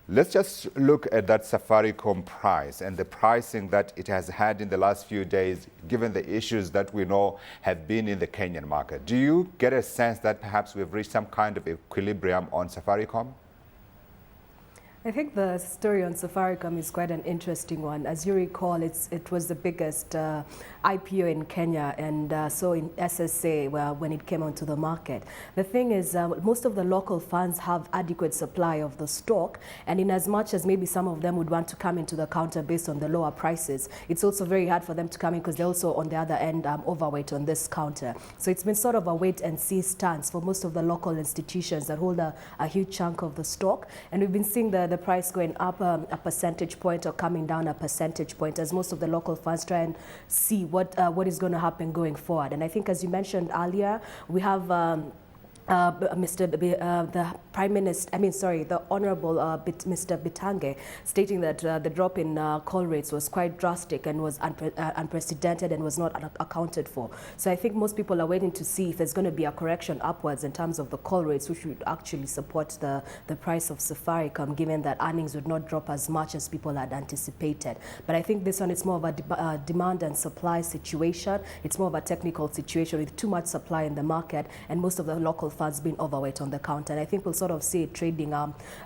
Let's just look at that Safaricom price and the pricing that it has had in the last few days, given the issues that we know have been in the Kenyan market. Do you get a sense that perhaps we've reached some kind of equilibrium on Safaricom? I think the story on Safaricom is quite an interesting one. As you recall, it was the biggest IPO in Kenya, and so in SSA when it came onto the market. The thing is, most of the local funds have adequate supply of the stock, and in as much as maybe some of them would want to come into the counter based on the lower prices, it's also very hard for them to come in because they're also on the other end overweight on this counter. So it's been sort of a wait and see stance for most of the local institutions that hold a huge chunk of the stock, and we've been seeing the price going up a percentage point or coming down a percentage point as most of the local funds try and see what is going to happen going forward. And I think, as you mentioned earlier, we have the Prime Minister, the Honorable Mr. Bitange, stating that the drop in call rates was quite drastic and was unprecedented and was not accounted for. So I think most people are waiting to see if there's going to be a correction upwards in terms of the call rates, which would actually support the price of Safaricom, given that earnings would not drop as much as people had anticipated. But I think this one is more of a demand and supply situation. It's more of a technical situation with too much supply in the market and most of the local funds being overweight on the counter. And I think we'll sort of see it trading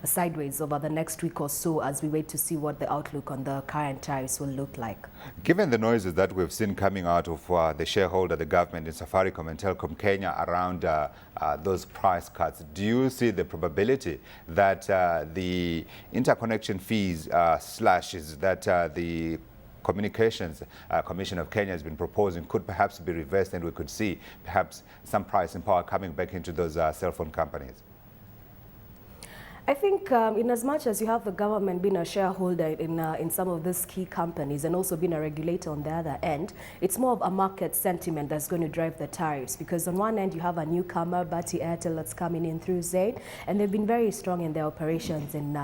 sideways over the next week or so as we wait to see what the outlook on the current tariffs will look like. Given the noises that we've seen coming out of the shareholder, the government in Safaricom and Telkom Kenya around those price cuts, do you see the probability that the interconnection fees slashes that the Communications Commission of Kenya has been proposing could perhaps be reversed, and we could see perhaps some pricing power coming back into those cell phone companies? I think in as much as you have the government being a shareholder in some of these key companies and also being a regulator on the other end, it's more of a market sentiment that's going to drive the tariffs, because on one end you have a newcomer, Bharti Airtel, that's coming in through Zain, and they've been very strong in their operations in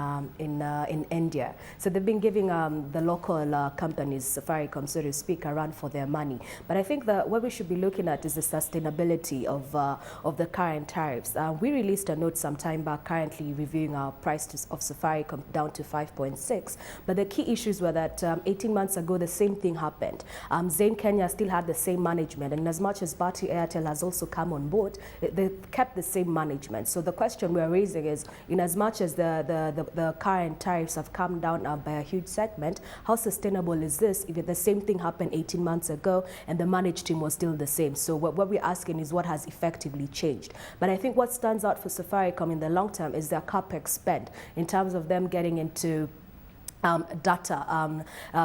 India. So they've been giving the local companies, Safaricom, so to speak, a run for their money. But I think that what we should be looking at is the sustainability of the current tariffs. We released a note some time back currently reviewing our price of Safaricom down to 5.6. But the key issues were that 18 months ago, the same thing happened. Zain Kenya still had the same management. And as much as Bharti Airtel has also come on board, they kept the same management. So the question we're raising is, in as much as the current tariffs have come down by a huge segment, how sustainable is this if the same thing happened 18 months ago and the managed team was still the same? So what we're asking is what has effectively changed. But I think what stands out for Safaricom in the long term is their CapEx spend in terms of them getting into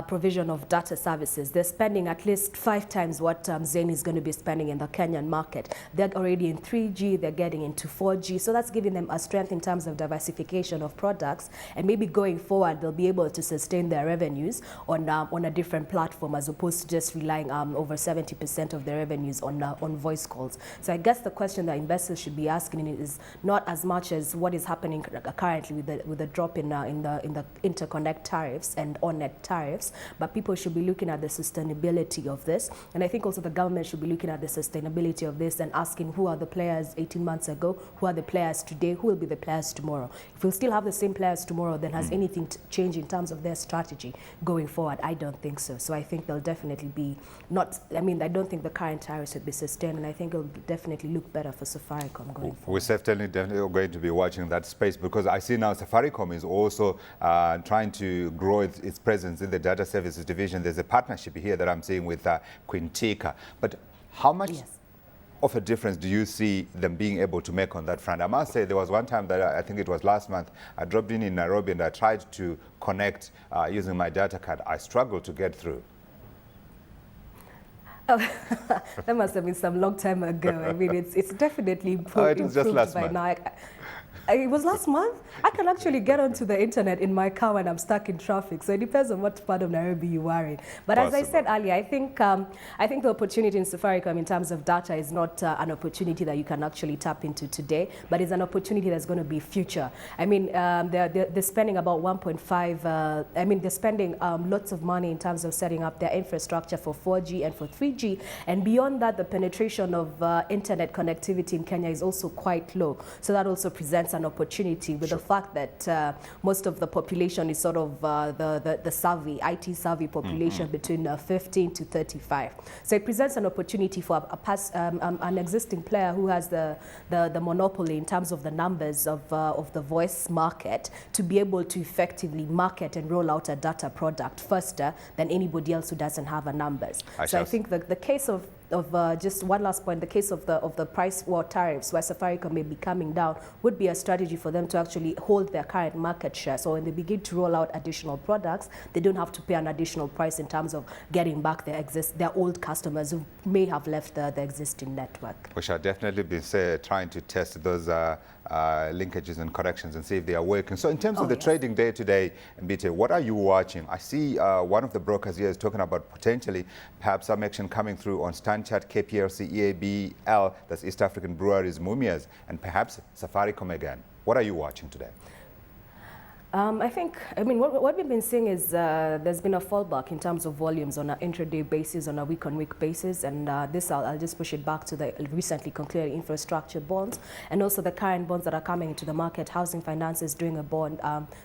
provision of data services. They're spending at least 5 times what Zain is going to be spending in the Kenyan market. They're already in 3G, they're getting into 4G, so that's giving them a strength in terms of diversification of products, and maybe going forward they'll be able to sustain their revenues on a different platform as opposed to just relying over 70% of their revenues on voice calls. So I guess the question that investors should be asking is not as much as what is happening currently with the drop in the interconnect tariffs and on-net tariffs, but people should be looking at the sustainability of this. And I think also the government should be looking at the sustainability of this and asking who are the players 18 months ago, who are the players today, who will be the players tomorrow. If we'll still have the same players tomorrow, then has anything changed in terms of their strategy going forward? I don't think so. So I think they'll definitely be I don't think the current tariffs would be sustained, and I think it'll definitely look better for Safaricom going forward. We're definitely going to be watching that space, because I see now Safaricom is also trying to grow its presence in the data services division. There's a partnership here that I'm seeing with Quintica. But how much of a difference do you see them being able to make on that front? I must say there was one time that I think it was last month, I dropped in Nairobi and I tried to connect using my data card. I struggled to get through. Oh, that must have been some long time ago. I mean, it's definitely improved, it was just last month. Now. It was last month. I can actually get onto the internet in my car when I'm stuck in traffic. So it depends on what part of Nairobi you are in. But as I said earlier, I think the opportunity in Safaricom in terms of data is not an opportunity that you can actually tap into today, but it's an opportunity that's going to be future. I mean, they're spending about 1.5. They're spending lots of money in terms of setting up their infrastructure for 4G and for 3G. And beyond that, the penetration of internet connectivity in Kenya is also quite low. So that also presents presents an opportunity with the fact that most of the population is sort of the savvy, IT savvy population between 15 to 35. So it presents an opportunity for an existing player who has the monopoly in terms of the numbers of the voice market to be able to effectively market and roll out a data product faster than anybody else who doesn't have a numbers. So I think the case of just one last point, the case of the price war tariffs where Safaricom may be coming down would be a strategy for them to actually hold their current market share. So when they begin to roll out additional products, they don't have to pay an additional price in terms of getting back their old customers who may have left the existing network. We shall definitely be trying to test those linkages and corrections and see if they are working. So in terms of the trading day today, Mbite, what are you watching? I see one of the brokers here is talking about potentially perhaps some action coming through on Stanchart, KPLC, EABL, that's East African Breweries, Mumias, and perhaps Safaricom again. What are you watching today? I mean, what we've been seeing is there's been a fallback in terms of volumes on an intraday basis, on a week-on-week basis, and this I'll just push it back to the recently concluded infrastructure bonds and also the current bonds that are coming into the market. Housing Finance is doing a bond.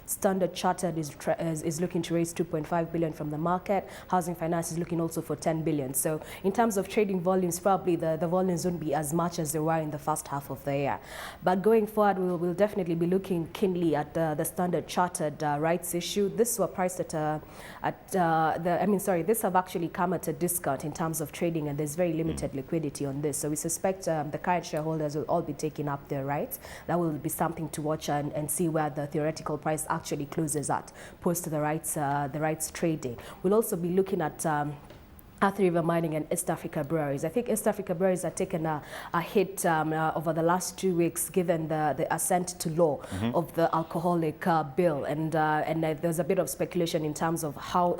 Standard Chartered is looking to raise 2.5 billion from the market. Housing Finance is looking also for 10 billion. So in terms of trading volumes, probably the volumes won't be as much as they were in the first half of the year. But going forward, we'll definitely be looking keenly at the Standard Chartered rights issue. This were priced at this have actually come at a discount in terms of trading, and there's very limited liquidity on this. So we suspect the current shareholders will all be taking up their rights. That will be something to watch and see where the theoretical price actually closes at post the rights trading. We'll also be looking at Athi River Mining and East Africa Breweries. I think East Africa Breweries have taken a hit over the last 2 weeks given the assent to law of the alcoholic bill, and there's a bit of speculation in terms of how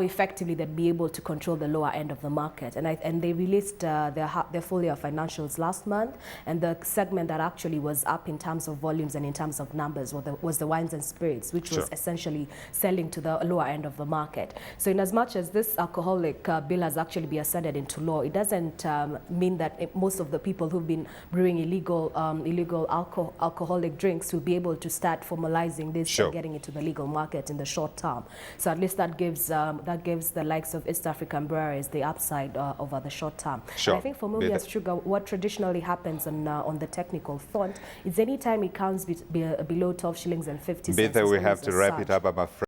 effectively they'd be able to control the lower end of the market. And they released their full year financials last month, and the segment that actually was up in terms of volumes and in terms of numbers was the wines and spirits, which was essentially selling to the lower end of the market. So in as much as this alcoholic bill has actually been ascended into law, it doesn't mean that most of the people who've been brewing illegal alcoholic drinks will be able to start formalizing this and getting into the legal market in the short term. So at least that gives the likes of East African Breweries the upside over the short term. And I think for Mumias Sugar, what traditionally happens on the technical front is anytime it comes below 12 shillings and 50 cents. We have to wrap it up, I'm afraid.